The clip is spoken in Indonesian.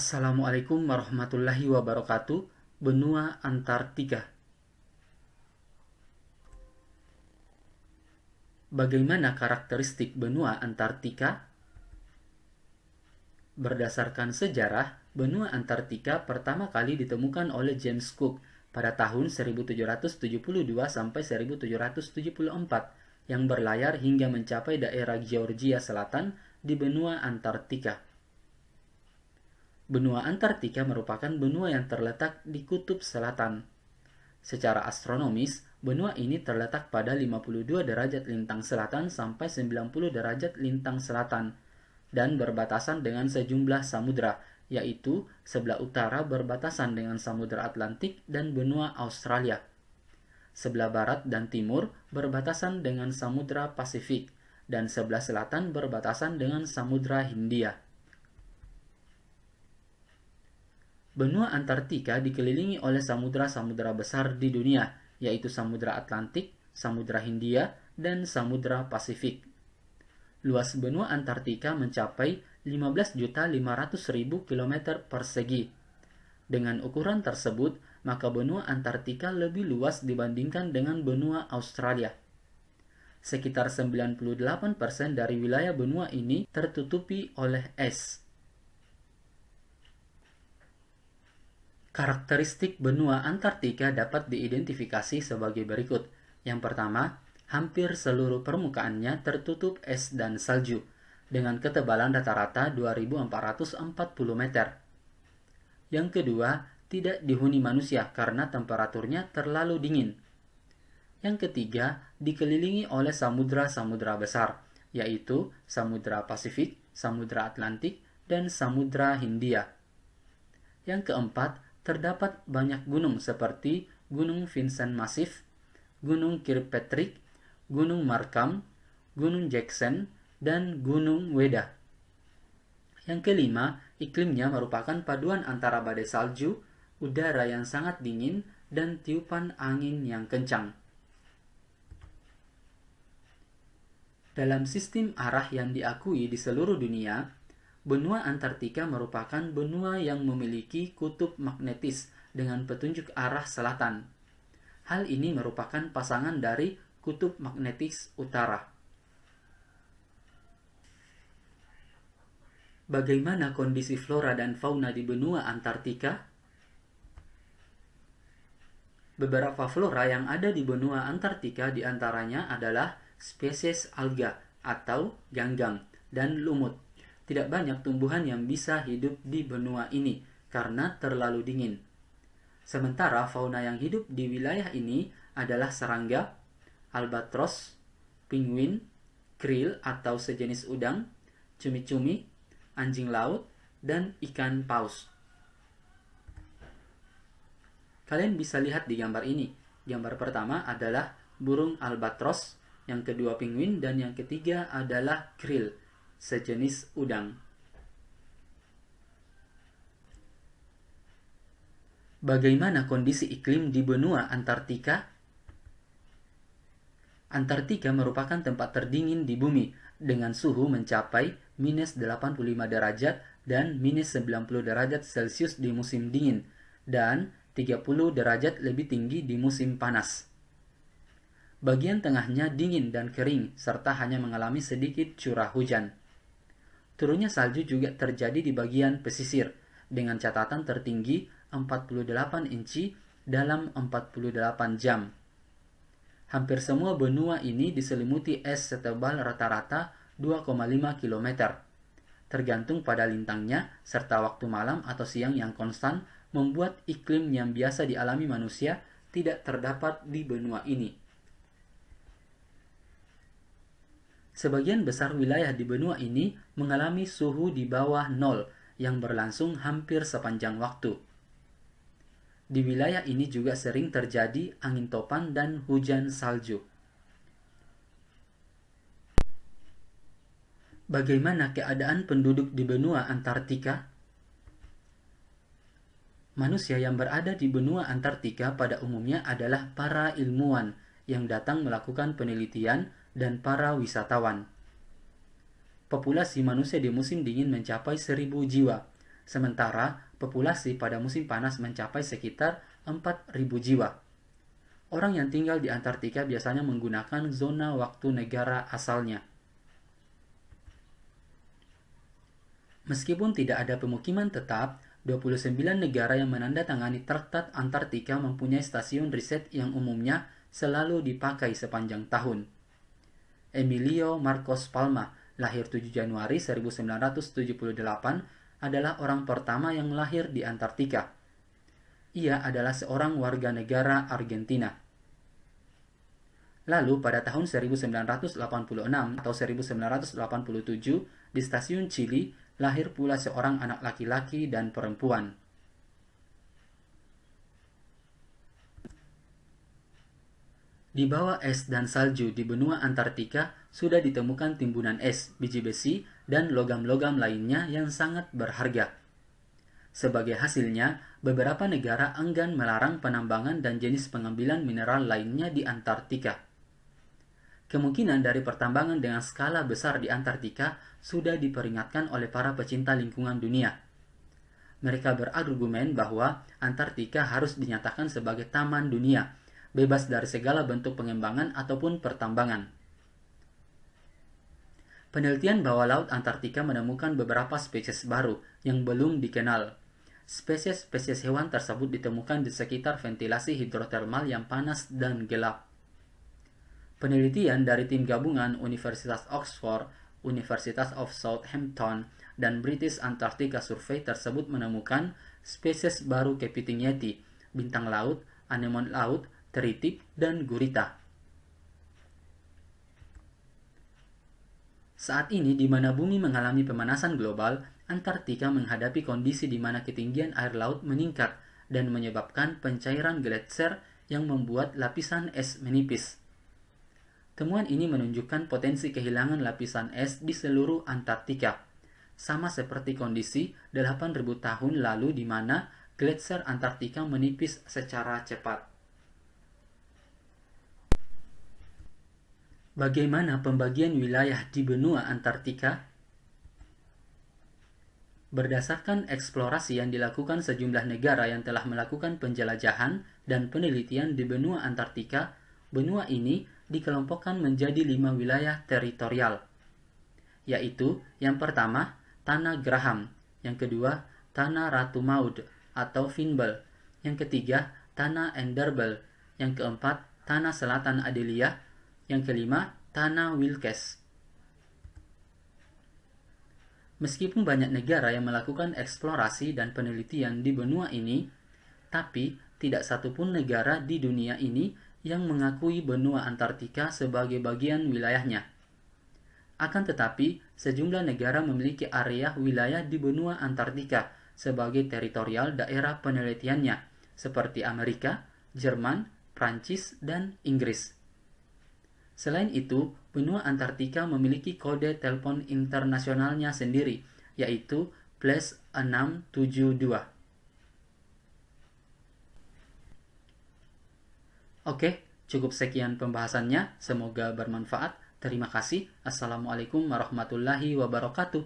Assalamualaikum warahmatullahi wabarakatuh. Benua Antartika. Bagaimana karakteristik benua Antartika? Berdasarkan sejarah, benua Antartika pertama kali ditemukan oleh James Cook pada tahun 1772 sampai 1774 yang berlayar hingga mencapai daerah Georgia Selatan di benua Antartika. Benua Antartika merupakan benua yang terletak di kutub selatan. Secara astronomis, benua ini terletak pada 52 derajat lintang selatan sampai 90 derajat lintang selatan dan berbatasan dengan sejumlah samudra, yaitu sebelah utara berbatasan dengan Samudra Atlantik dan benua Australia. Sebelah barat dan timur berbatasan dengan Samudra Pasifik dan sebelah selatan berbatasan dengan Samudra Hindia. Benua Antartika dikelilingi oleh samudra-samudra besar di dunia, yaitu Samudra Atlantik, Samudra Hindia, dan Samudra Pasifik. Luas benua Antartika mencapai 15.500.000 km persegi. Dengan ukuran tersebut, maka benua Antartika lebih luas dibandingkan dengan benua Australia. Sekitar 98% dari wilayah benua ini tertutupi oleh es. Karakteristik benua Antartika dapat diidentifikasi sebagai berikut. Yang pertama, hampir seluruh permukaannya tertutup es dan salju, dengan ketebalan rata-rata 2.440 meter. Yang kedua, tidak dihuni manusia karena temperaturnya terlalu dingin. Yang ketiga, dikelilingi oleh samudra-samudra besar, yaitu Samudra Pasifik, Samudra Atlantik, dan Samudra Hindia. Yang keempat, terdapat banyak gunung seperti Gunung Vincent Massif, Gunung Kirkpatrick, Gunung Markham, Gunung Jackson, dan Gunung Weda. Yang kelima, iklimnya merupakan paduan antara badai salju, udara yang sangat dingin, dan tiupan angin yang kencang. Dalam sistem arah yang diakui di seluruh dunia, benua Antartika merupakan benua yang memiliki kutub magnetis dengan petunjuk arah selatan. Hal ini merupakan pasangan dari kutub magnetis utara. Bagaimana kondisi flora dan fauna di benua Antartika? Beberapa flora yang ada di benua Antartika diantaranya adalah spesies alga atau ganggang dan lumut. Tidak banyak tumbuhan yang bisa hidup di benua ini karena terlalu dingin. Sementara fauna yang hidup di wilayah ini adalah serangga, albatros, penguin, krill atau sejenis udang, cumi-cumi, anjing laut, dan ikan paus. Kalian bisa lihat di gambar ini. Gambar pertama adalah burung albatros, yang kedua penguin, dan yang ketiga adalah krill, sejenis udang. Bagaimana kondisi iklim di benua Antartika? Antartika merupakan tempat terdingin di bumi dengan suhu mencapai minus 85 derajat dan minus 90 derajat Celcius di musim dingin dan 30 derajat lebih tinggi di musim panas. Bagian tengahnya dingin dan kering serta hanya mengalami sedikit curah hujan. Turunnya salju juga terjadi di bagian pesisir dengan catatan tertinggi 48 inci dalam 48 jam. Hampir semua benua ini diselimuti es setebal rata-rata 2,5 km. Tergantung pada lintangnya serta waktu malam atau siang yang konstan membuat iklim yang biasa dialami manusia tidak terdapat di benua ini. Sebagian besar wilayah di benua ini mengalami suhu di bawah nol yang berlangsung hampir sepanjang waktu. Di wilayah ini juga sering terjadi angin topan dan hujan salju. Bagaimana keadaan penduduk di benua Antartika? Manusia yang berada di benua Antartika pada umumnya adalah para ilmuwan yang datang melakukan penelitian dan para wisatawan. Populasi manusia di musim dingin mencapai 1.000 jiwa, sementara populasi pada musim panas mencapai sekitar 4.000 jiwa. Orang yang tinggal di Antartika biasanya menggunakan zona waktu negara asalnya. Meskipun tidak ada pemukiman tetap, 29 negara yang menandatangani Traktat Antartika mempunyai stasiun riset yang umumnya selalu dipakai sepanjang tahun. Emilio Marcos Palma, lahir 7 Januari 1978, adalah orang pertama yang lahir di Antartika. Ia adalah seorang warga negara Argentina. Lalu pada tahun 1986 atau 1987, di stasiun Chili, lahir pula seorang anak laki-laki dan perempuan. Di bawah es dan salju di benua Antartika sudah ditemukan timbunan es, biji besi, dan logam-logam lainnya yang sangat berharga. Sebagai hasilnya, beberapa negara enggan melarang penambangan dan jenis pengambilan mineral lainnya di Antartika. Kemungkinan dari pertambangan dengan skala besar di Antartika sudah diperingatkan oleh para pecinta lingkungan dunia. Mereka berargumen bahwa Antartika harus dinyatakan sebagai taman dunia, bebas dari segala bentuk pengembangan ataupun pertambangan. Penelitian bawah laut Antartika menemukan beberapa spesies baru yang belum dikenal. Spesies-spesies hewan tersebut ditemukan di sekitar ventilasi hidrotermal yang panas dan gelap. Penelitian dari tim gabungan Universitas Oxford, Universitas of Southampton, dan British Antarctica Survey tersebut menemukan spesies baru kepiting yeti, bintang laut, anemon laut, teritip, dan gurita. Saat ini, di mana bumi mengalami pemanasan global, Antartika menghadapi kondisi di mana ketinggian air laut meningkat dan menyebabkan pencairan gletser yang membuat lapisan es menipis. Temuan ini menunjukkan potensi kehilangan lapisan es di seluruh Antartika, sama seperti kondisi 8.000 tahun lalu di mana gletser Antartika menipis secara cepat. Bagaimana pembagian wilayah di benua Antartika? Berdasarkan eksplorasi yang dilakukan sejumlah negara yang telah melakukan penjelajahan dan penelitian di benua Antartika, benua ini dikelompokkan menjadi 5 wilayah teritorial, yaitu yang pertama, Tanah Graham, yang kedua, Tanah Ratu Maud atau Finbel, yang ketiga, Tanah Enderbel, yang keempat, Tanah Selatan Adelia, yang kelima, Tanah Wilkes. Meskipun banyak negara yang melakukan eksplorasi dan penelitian di benua ini, tapi tidak satupun negara di dunia ini yang mengakui benua Antartika sebagai bagian wilayahnya. Akan tetapi, sejumlah negara memiliki area wilayah di benua Antartika sebagai teritorial daerah penelitiannya, seperti Amerika, Jerman, Prancis, dan Inggris. Selain itu, benua Antartika memiliki kode telepon internasionalnya sendiri, yaitu +672. Oke, cukup sekian pembahasannya. Semoga bermanfaat. Terima kasih. Assalamualaikum warahmatullahi wabarakatuh.